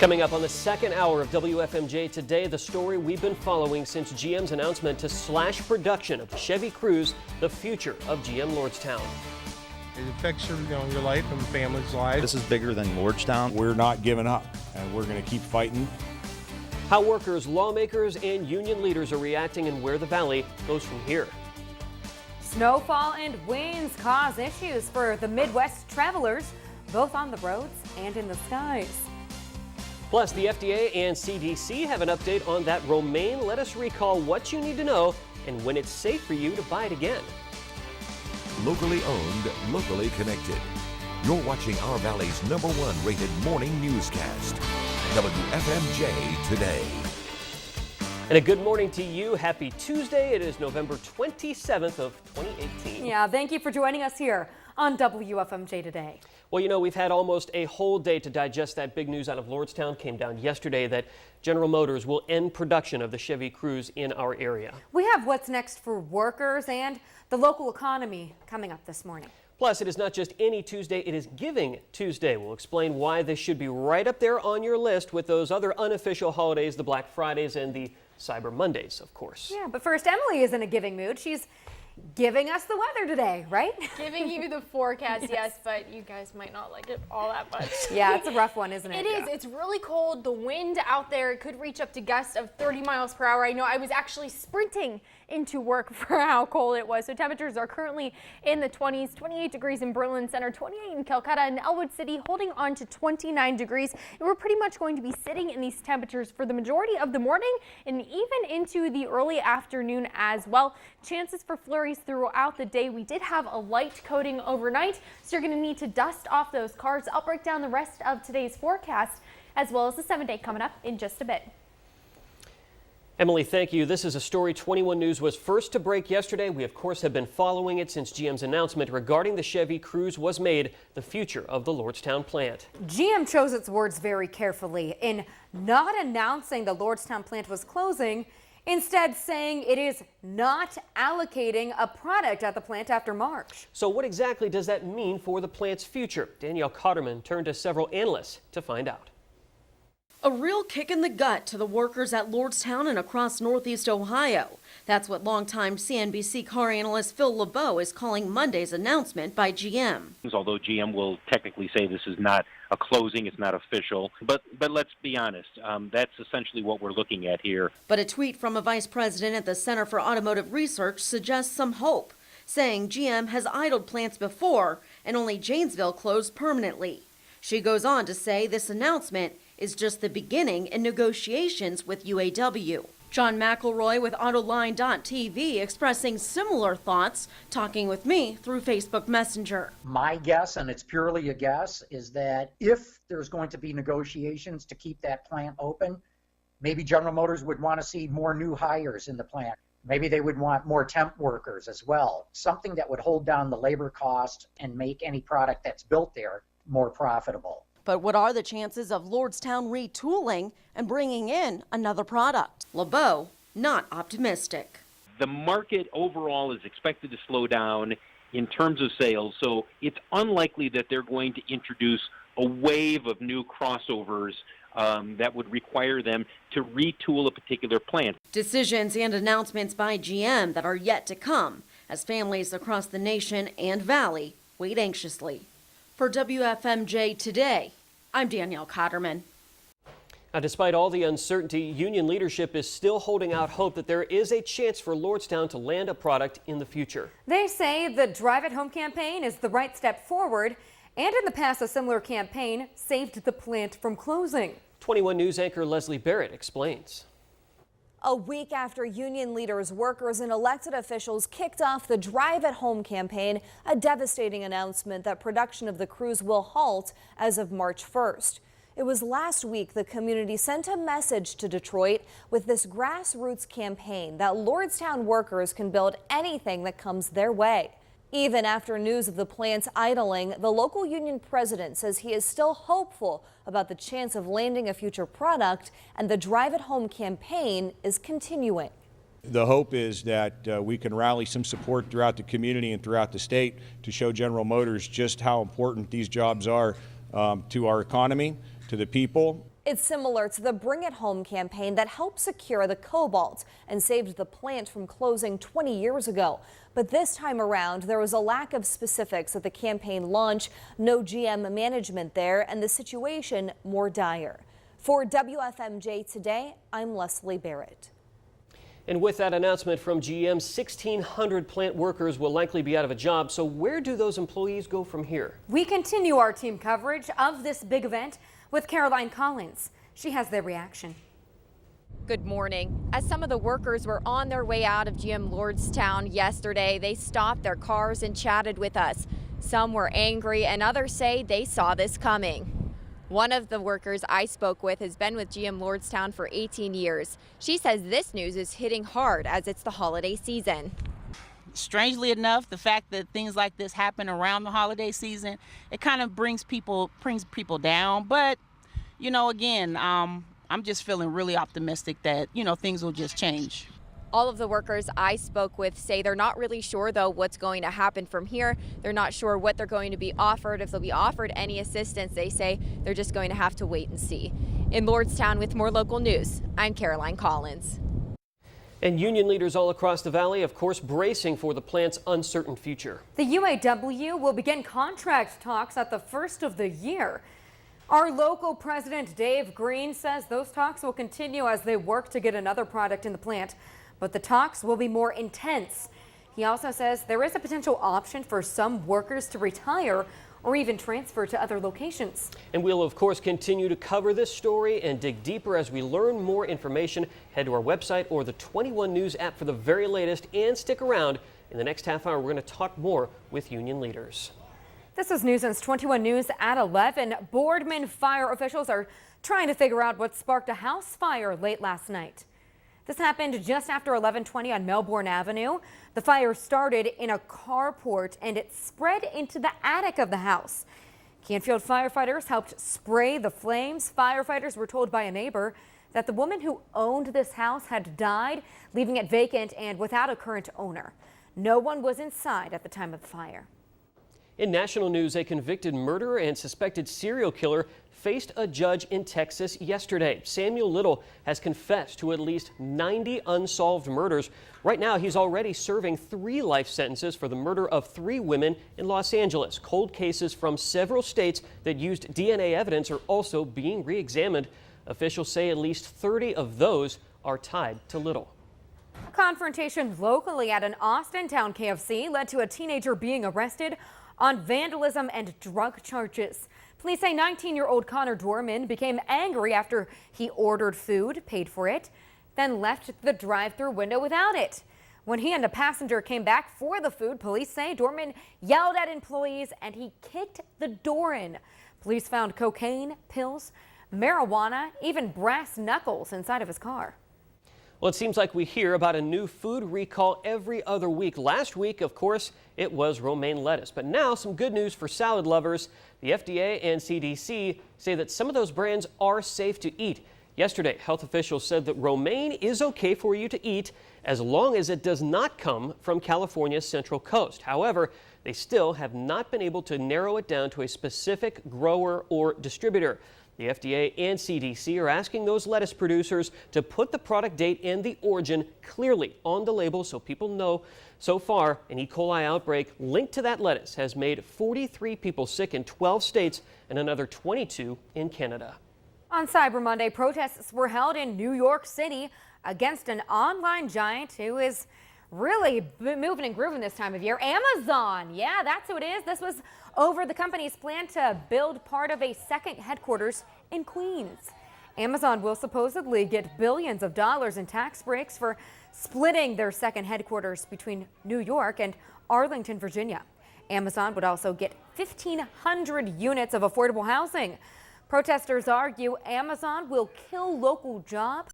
Coming up on the second hour of WFMJ Today, the story we've been following since GM's announcement to slash production of the Chevy Cruze, the future of GM Lordstown. It affects your life and family's life. This is bigger than Lordstown. We're not giving up, and we're going to keep fighting. How workers, lawmakers, and union leaders are reacting and where the valley goes from here. Snowfall and winds cause issues for the Midwest travelers, both on the roads and in the skies. Plus, the FDA and CDC have an update on that romaine. Let us recall what you need to know and when it's safe for you to buy it again. Locally owned, locally connected. You're watching our Valley's #1 rated morning newscast, WFMJ Today. And a good morning to you. Happy Tuesday. It is November 27th of 2018. Yeah, thank you for joining us here on WFMJ Today. Well, you know, we've had almost a whole day to digest that big news out of Lordstown. Came down yesterday that General Motors will end production of the Chevy Cruze in our area. We have what's next for workers and the local economy coming up this morning. Plus, it is not just any Tuesday, it is Giving Tuesday. We'll explain why this should be right up there on your list with those other unofficial holidays, the Black Fridays and the Cyber Mondays, of course. Yeah, but first, Emily is in a giving mood. She's giving us the weather today, right? Giving you the forecast, yes, but you guys might not like it all that much. Yeah, it's a rough one, isn't it? It is. It's really cold. The wind out there could reach up to gusts of 30 miles per hour. I know I was actually sprinting into work for how cold it was. So temperatures are currently in the 20s, 28 degrees in Berlin Center, 28 in Calcutta, and Elwood City holding on to 29 degrees. And we're pretty much going to be sitting in these temperatures for the majority of the morning and even into the early afternoon as well. Chances for flurries throughout the day. We did have a light coating overnight, so you're going to need to dust off those cars. I'll break down the rest of today's forecast as well as the 7-day coming up in just a bit. Emily, thank you. This is a story 21 News was first to break yesterday. We, of course, have been following it since GM's announcement regarding the Chevy Cruze was made the future of the Lordstown plant. GM chose its words very carefully in not announcing the Lordstown plant was closing, instead saying it is not allocating a product at the plant after March. So what exactly does that mean for the plant's future? Danielle Cotterman turned to several analysts to find out. A real kick in the gut to the workers at Lordstown and across Northeast Ohio. That's what longtime CNBC car analyst Phil LeBeau is calling Monday's announcement by GM. Although GM will technically say this is not a closing, it's not official, but let's be honest, that's essentially what we're looking at here. But a tweet from a vice president at the Center for Automotive Research suggests some hope, saying GM has idled plants before and only Janesville closed permanently. She goes on to say this announcement is just the beginning in negotiations with UAW. John McElroy with Autoline.tv expressing similar thoughts, talking with me through Facebook Messenger. My guess, and it's purely a guess, is that if there's going to be negotiations to keep that plant open, maybe General Motors would want to see more new hires in the plant. Maybe they would want more temp workers as well. Something that would hold down the labor cost and make any product that's built there more profitable. But what are the chances of Lordstown retooling and bringing in another product? LeBeau, not optimistic. The market overall is expected to slow down in terms of sales, so it's unlikely that they're going to introduce a wave of new crossovers that would require them to retool a particular plant. Decisions and announcements by GM that are yet to come as families across the nation and valley wait anxiously. For WFMJ Today, I'm Danielle Cotterman. Now, despite all the uncertainty, union leadership is still holding out hope that there is a chance for Lordstown to land a product in the future. They say the Drive at Home campaign is the right step forward, and in the past a similar campaign saved the plant from closing. 21 News anchor Leslie Barrett explains. A week after union leaders, workers, and elected officials kicked off the Drive at Home campaign, a devastating announcement that production of the Cruze will halt as of March 1st. It was last week the community sent a message to Detroit with this grassroots campaign that Lordstown workers can build anything that comes their way. Even after news of the plant's idling, the local union president says he is still hopeful about the chance of landing a future product, and the Drive at Home campaign is continuing. The hope is that we can rally some support throughout the community and throughout the state to show General Motors just how important these jobs are to our economy, to the people, It's similar to the Bring It Home campaign that helped secure the cobalt and saved the plant from closing 20 years ago. But this time around, there was a lack of specifics at the campaign launch, no GM management there, and the situation more dire. For WFMJ Today, I'm Leslie Barrett. And with that announcement from GM, 1,600 plant workers will likely be out of a job. So where do those employees go from here? We continue our team coverage of this big event with Caroline Collins. She has their reaction. Good morning. As some of the workers were on their way out of GM Lordstown yesterday, they stopped their cars and chatted with us. Some were angry and others say they saw this coming. One of the workers I spoke with has been with GM Lordstown for 18 years. She says this news is hitting hard as it's the holiday season. Strangely enough, the fact that things like this happen around the holiday season, it kind of brings people down. But, you know, again, I'm just feeling really optimistic that, you know, things will just change. All of the workers I spoke with say they're not really sure, though, what's going to happen from here. They're not sure what they're going to be offered, if they'll be offered any assistance. They say they're just going to have to wait and see. In Lordstown with more local news, I'm Caroline Collins. And union leaders all across the valley, of course, bracing for the plant's uncertain future. The UAW will begin contract talks at the first of the year. Our local president, Dave Green, says those talks will continue as they work to get another product in the plant, but the talks will be more intense. He also says there is a potential option for some workers to retire or even transfer to other locations. And we'll, of course, continue to cover this story and dig deeper as we learn more information. Head to our website or the 21 News app for the very latest, and stick around. In the next half hour, we're going to talk more with union leaders. This is News Sense 21 News at 11. Boardman fire officials are trying to figure out what sparked a house fire late last night. This happened just after 11:20 on Melbourne Avenue. The fire started in a carport and it spread into the attic of the house. Canfield firefighters helped spray the flames. Firefighters were told by a neighbor that the woman who owned this house had died, leaving it vacant and without a current owner. No one was inside at the time of the fire. In national news, a convicted murderer and suspected serial killer faced a judge in Texas yesterday. Samuel Little has confessed to at least 90 unsolved murders. Right now, he's already serving 3 life sentences for the murder of 3 women in Los Angeles. Cold cases from several states that used DNA evidence are also being re-examined. Officials say at least 30 of those are tied to Little. A confrontation locally at an Austintown KFC led to a teenager being arrested on vandalism and drug charges. Police say 19-year-old Connor Dorman became angry after he ordered food, paid for it, then left the drive-thru window without it. When he and a passenger came back for the food, police say Dorman yelled at employees and he kicked the door in. Police found cocaine, pills, marijuana, even brass knuckles inside of his car. Well, it seems like we hear about a new food recall every other week. Last week, of course, it was romaine lettuce. But now some good news for salad lovers. The FDA and CDC say that some of those brands are safe to eat. Yesterday, health officials said that romaine is okay for you to eat as long as it does not come from California's Central Coast. However, they still have not been able to narrow it down to a specific grower or distributor. The FDA and CDC are asking those lettuce producers to put the product date and the origin clearly on the label so people know. So far, an E. coli outbreak linked to that lettuce has made 43 people sick in 12 states and another 22 in Canada. On Cyber Monday, protests were held in New York City against an online giant who is really moving and grooving this time of year. Amazon. Yeah, that's who it is. This was over the company's plan to build part of a second headquarters in Queens. Amazon will supposedly get billions of dollars in tax breaks for splitting their second headquarters between New York and Arlington, Virginia. Amazon would also get 1,500 units of affordable housing. Protesters argue Amazon will kill local jobs